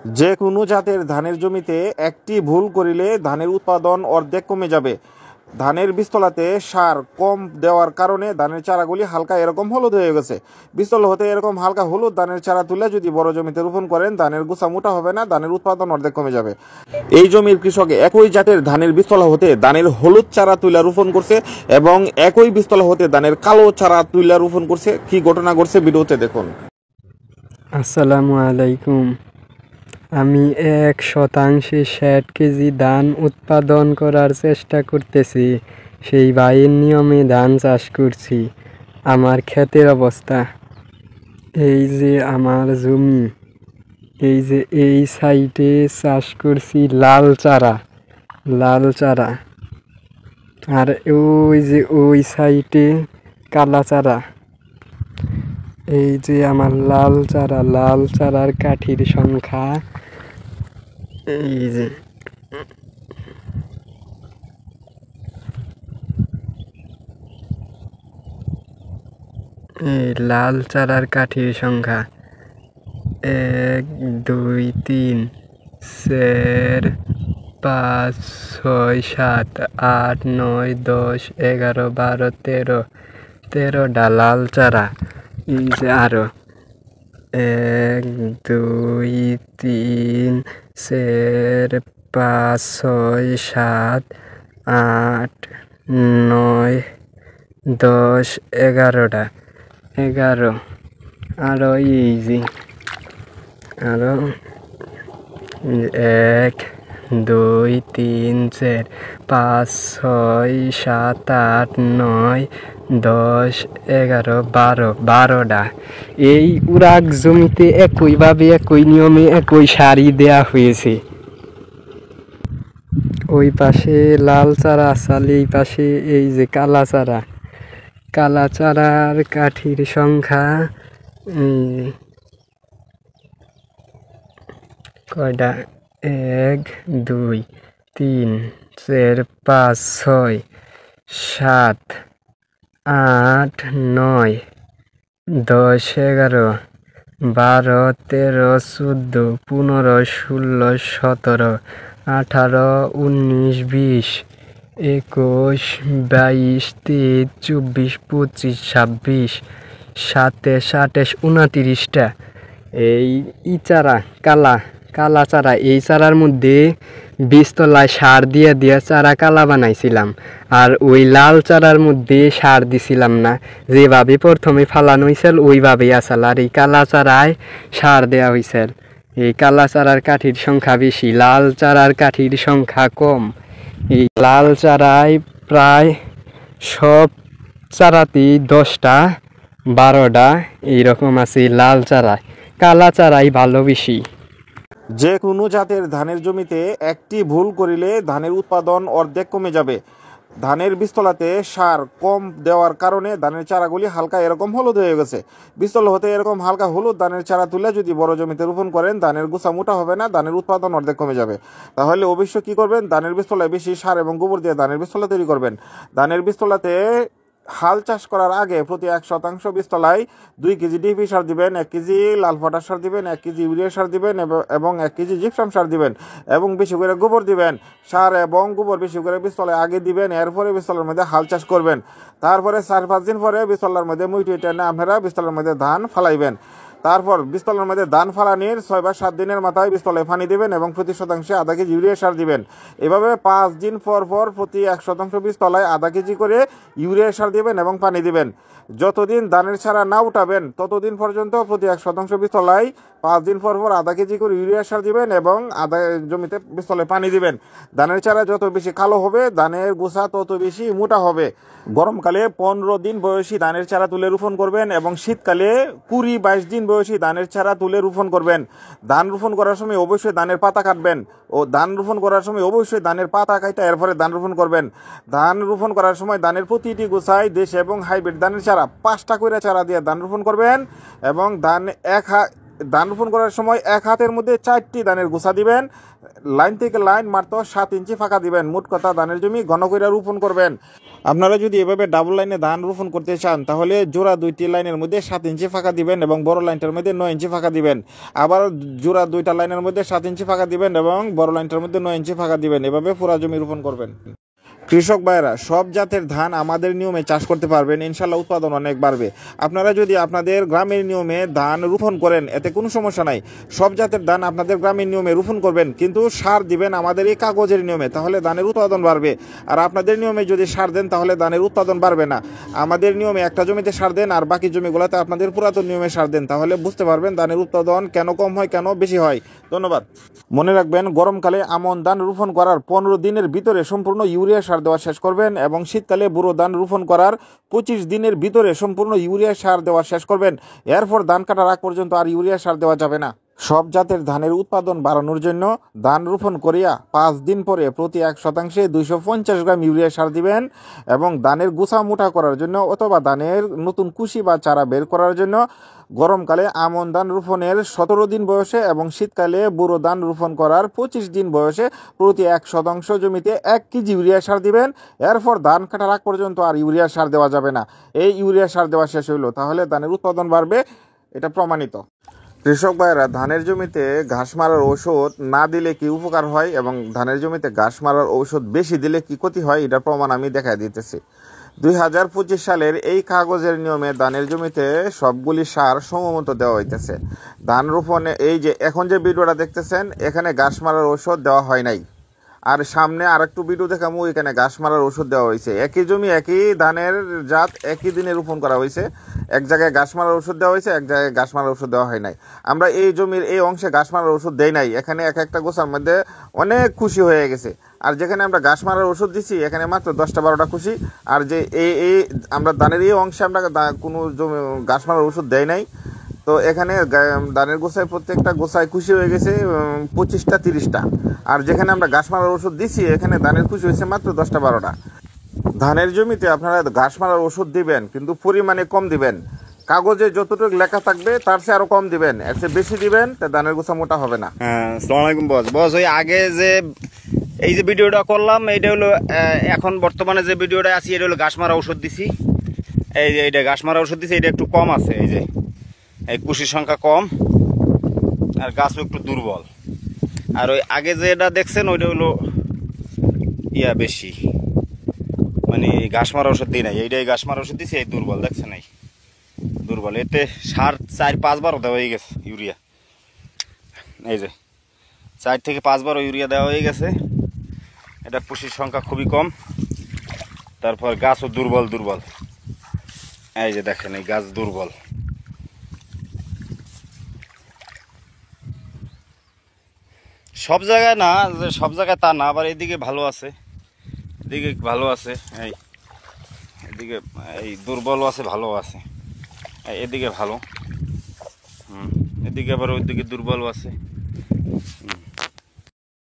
যে কোনো জাতের ধানের জমিতে একটি ভুল করিলে ধানের উৎপাদন অর্ধেক কমে যাবে। ধানের বীজতলাতে সার কম দেওয়ার কারণে ধানের চারাগুলি হালকা এরকম হলুদ হয়ে গেছে। বীজতলা হতে এরকম হালকা হলুদ ধানের চারা তুলে যদি বড় জমিতে রোপণ করেন, ধানের গোছা মোটা হবে না, ধানের উৎপাদন অর্ধেক কমে যাবে। এই জমির কৃষক একই জাতের ধানের বীজতলা হতে ধানের হলুদ চারা তুলে রোপণ করছে এবং একই বীজতলা হতে ধানের কালো চারা তুলে রোপণ করছে। কি ঘটনা ঘটছে ভিডিওতে দেখুন। আসসালামু আলাইকুম। আমি 1% 60 কেজি ধান উৎপাদন করার চেষ্টা করতেছি। সেই ভাইয়ের নিয়মে ধান চাষ করছি। আমার ক্ষেতের অবস্থা এই যে, আমার জমি এই যে, এই সাইডে চাষ করছি লাল চারা, আর ওই যে ওই সাইডে কালা চারা। এই যে আমার লাল চারার কাঠির সংখ্যা এই যে, এই লাল চারার কাঠির সংখ্যা 1 2 3 4 5 6 7 8 9 10 11 12 13টা লাল চারা। এই যে আরো 1 2 3 4 5 6 7 8 9 10 11টা 11 আরো এই যে আরো 1 2 3 4 5 6 7 8 9 10 11 12টা। এই উরাক জমিতে একইভাবে একই নিয়মে একই সারি দেয়া হয়েছে। ওই পাশে লাল চারা আসালে এই পাশে এই যে কালা চারার কাঠির সংখ্যা কয়টা 1 2 3 4 5 6 7 8 9 10 11 12 13 14 15 16 17 18 19 20 21 22 23 24 25 26 27 28 29টা। এই চারা কালা চারা, এই চারার মধ্যে বীজতলায় সার দিয়ে চারা কালা বানাইছিলাম। আর ওই লাল চারার মধ্যে সার দিছিলাম না, যেভাবে প্রথমে ফালানো হয়েছিল ওইভাবেই আসাল। আর এই কালা চারায় সার দেওয়া হয়েছিল। এই কালা চারার কাঠির সংখ্যা বেশি, লাল চারার কাঠির সংখ্যা কম। এই লাল চারায় প্রায় সব চারাতেই 10টা 12টা এইরকম আছে লাল চারায়, কালা চারাই ভালো বেশি। যে কোনো জাতের ধানের জমিতে একটি ভুল করিলে ধানের উৎপাদন অর্ধেক কমে যাবে। ধানের বীজতলাতে সার কম দেওয়ার কারণে ধানের চারাগুলি হালকা এরকম হলুদ হয়ে গেছে। বীজতলা হতে এরকম হালকা হলুদ ধানের চারা তুলে যদি বড় জমিতে রোপণ করেন, ধানের গোছা মোটা হবে না, ধানের উৎপাদন অর্ধেক কমে যাবে। তাহলে অবশ্যই কি করবেন, ধানের বীজতলায় বেশি সার এবং গোবর দিয়ে ধানের বীজতলা তৈরি করবেন। ধানের বীজতলাতে হাল চাষ করার আগে প্রতি 1% বীজতলায় 2 কেজি ডিপি সার দিবেন, 1 কেজি লাল পটাশ সার দিবেন, 1 কেজি ইউরিয়া সার দিবেন এবং 1 কেজি জিপসাম সার দিবেন এবং বেশি করে গোবর দিবেন। সার এবং গোবর বেশি করে বীজতলায় আগে দিবেন, এরপরে বীজতলার মধ্যে হাল চাষ করবেন। তারপরে 4-5 দিন পরে বীজতলার মধ্যে মুইটি টেনে আপনারা বীজতলার মধ্যে ধান ফালাইবেন। তারপর বীজতলার মধ্যে ধান ফালানির 6 বা 7 দিনের মাথায় বীজতলায় পানি দিবেন এবং প্রতি শতাংশে আধা কেজি ইউরিয়া সার দিবেন। এভাবে 5 দিন পর প্রতি 1% বীজতলায় আধা কেজি করে ইউরিয়া সার দিবেন এবং পানি দিবেন। যতদিন ধানের চারা না উঠাবেন ততদিন পর্যন্ত প্রতি 1% বীজতলায় 5 দিন পর আধা কেজি করে ইউরিয়া সার দিবেন এবং আধা জমিতে বীজতলায় পানি দিবেন। ধানের চারা যত বেশি কালো হবে, ধানের গোছা তত বেশি মোটা হবে। গরমকালে 15 দিন বয়সী ধানের চারা তুলে রোপণ করবেন এবং শীতকালে 20-22 দিন বয়সী ধানের চারা তুলে রোপণ করবেন। ধান রোপণ করার সময় অবশ্যই ধানের পাতা কাটবেন ও ধান রোপণ করার সময় অবশ্যই ধানের পাতা কাটা এরপরে ধান রোপণ করবেন। ধান রোপণ করার সময় ধানের প্রতিটি গোছায় দেশি এবং হাইব্রিড ধানের চারা 5টা করে চারা দিয়ে ধান রোপণ করবেন এবং ধান ধান রোপণ করার সময় এক হাতের মধ্যে 4টি ধানের গোছা দিবেন, লাইন থেকে লাইন মাত্র 7 ইঞ্চি ফাঁকা দিবেন। মোট কথা ধানের জমি ঘন করে রোপণ করবেন। আপনারা যদি এভাবে ডাবল লাইনে ধান রোপণ করতে চান তাহলে জোড়া 2টি লাইনের মধ্যে 7 ইঞ্চি ফাঁকা দিবেন এবং বড় লাইনটার মধ্যে 9 ইঞ্চি ফাঁকা দিবেন। আবার জোড়া 2টা লাইনের মধ্যে 7 ইঞ্চি ফাঁকা দিবেন এবং বড় লাইনটার মধ্যে 9 ইঞ্চি ফাঁকা দিবেন। এভাবে পুরা জমি রোপণ করবেন। কৃষক ভাইরা, সব জাতের ধান আমাদের নিয়মে চাষ করতে পারবেন, ইনশাল্লাহ উৎপাদন অনেক বাড়বে। আপনারা যদি আপনাদের গ্রামের নিয়মে ধান রোপণ করেন এতে কোনো সমস্যা নাই। সব জাতের ধান আপনাদের গ্রামের নিয়মে রোপণ করবেন, কিন্তু সার দিবেন আমাদের এই কাগজের নিয়মে, তাহলে ধানের উৎপাদন বাড়বে। আর আপনাদের নিয়মে যদি সার দেন তাহলে ধানের উৎপাদন বাড়বে না। আমাদের নিয়মে একটা জমিতে সার দেন আর বাকি জমিগুলোতে আপনাদের পুরাতন নিয়মে সার দেন, তাহলে বুঝতে পারবেন ধানের উৎপাদন কেন কম হয়, কেন বেশি হয়। ধন্যবাদ। মনে রাখবেন, গরমকালে আমন ধান রোপণ করার 15 দিনের ভিতরে সম্পূর্ণ ইউরিয়া সার দেওয়া শেষ করবেন এবং শীতকালে বুড়ো ধান রোপণ করার 25 দিনের ভিতরে সম্পূর্ণ ইউরিয়া সার দেওয়া শেষ করবেন। এরপর ধান কাটার আগ পর্যন্ত আর ইউরিয়া সার দেওয়া যাবে না। সব জাতের ধানের উৎপাদন বাড়ানোর জন্য ধান রোপণ করিয়া 5 দিন পরে প্রতি 1 শতাংশে 250 গ্রাম ইউরিয়া সার দিবেন এবং ধানের গুছা মোটা করার জন্য অথবা ধানের নতুন কুশি বা চারা বের করার জন্য গরমকালে আমন ধান রোপণের 17 দিন বয়সে এবং শীতকালে বুড়ো ধান রোপণ করার 25 দিন বয়সে প্রতি 1 শতাংশ জমিতে 1 কেজি ইউরিয়া সার দিবেন। এরপর ধান কাটার আগ পর্যন্ত আর ইউরিয়া সার দেওয়া যাবে না। এই ইউরিয়া সার দেওয়া শেষ হইল, তাহলে ধানের উৎপাদন বাড়বে, এটা প্রমাণিত। কৃষক ভাইরা, ধানের জমিতে ঘাস মারার ঔষধ না দিলে কি উপকার হয় এবং ধানের জমিতে ঘাস মারার ঔষধ বেশি দিলে কি ক্ষতি হয়, এটার প্রমাণ আমি দেখাই দিতেছি। 2025 সালের এই কাগজের নিয়মে ধানের জমিতে সবগুলি সার সমমত দেওয়া হইতেছে। ধান রোপণে এই যে এখন যে ভিডিওটা দেখতেছেন এখানে ঘাস মারার ঔষধ দেওয়া হয় নাই, আর সামনে আর একটু ভিডিও দেখাবো, এখানে ঘাস মারার ওষুধ দেওয়া হয়েছে। একই জমি একই ধানের জাত একই দিনে রোপণ করা হয়েছে, এক জায়গায় ঘাস মারার ওষুধ দেওয়া হয়েছে, এক জায়গায় ঘাস মারার ওষুধ দেওয়া হয় নাই। আমরা এই জমির এই অংশে ঘাস মারার ওষুধ দেই নাই, এখানে এক একটা গোছার মধ্যে অনেক খুশি হয়ে গেছে। আর যেখানে আমরা ঘাস মারার ওষুধ দিচ্ছি এখানে মাত্র 10-12টা খুশি। আর যে এই আমরা ধানের এই অংশে আমরা কোনো জমি ঘাস মারার ওষুধ দেই নাই, তো এখানে ধানের গোছায় প্রত্যেকটা গোছায় খুশি হয়ে গেছে 25-30টা। আর যেখানে আমরা ঘাস মারার ওষুধ দিচ্ছি এখানে ধানের খুশি হয়েছে মাত্র 10-12টা। ধানের জমিতে আপনারা ঘাস মারার ওষুধ দিবেন, কিন্তু পরিমাণে কম দিবেন। কাগজে যতটুকু লেখা থাকবে তার চেয়ে আরো কম দিবেন, এর চেয়ে বেশি দিবেন তা ধানের গোছা মোটা হবে না। আসসালামু আলাইকুম বস। ওই আগে যে এই যে ভিডিওটা করলাম এটা হলো এখন বর্তমানে যে ভিডিওটা আছি এটা হলো ঘাস মারা ওষুধ দিছি। এই যে এটা ঘাস মারা ওষুধ দিছি, এটা একটু কম আছে, এই যে এই কুশির সংখ্যা কম আর গাছও একটু দুর্বল। আর ওই আগে যে এটা দেখছেন ওইটা হলো বেশি, মানে ঘাস মারা ওষুধ দিই নাই, এইটাই ঘাস মারা ওষুধ দিছি, এই দুর্বল দেখছেন, এই দুর্বল। এতে সার 4-5 বার দেওয়া হয়ে গেছে ইউরিয়া, এই যে 4 থেকে 5 বার ইউরিয়া দেওয়া হয়ে গেছে। এটা কুশির সংখ্যা খুবই কম, তারপর গাছও দুর্বল। এই যে দেখেন এই গাছ দুর্বল। সব জায়গায় না, সব জায়গায় তা না, আবার এদিকে ভালো আছে, এদিকে ভালো আছে, এদিকে এই দুর্বলও আছে ভালো আছে, এদিকে ভালো, এদিকে আবার ওইদিকে দুর্বলও আছে।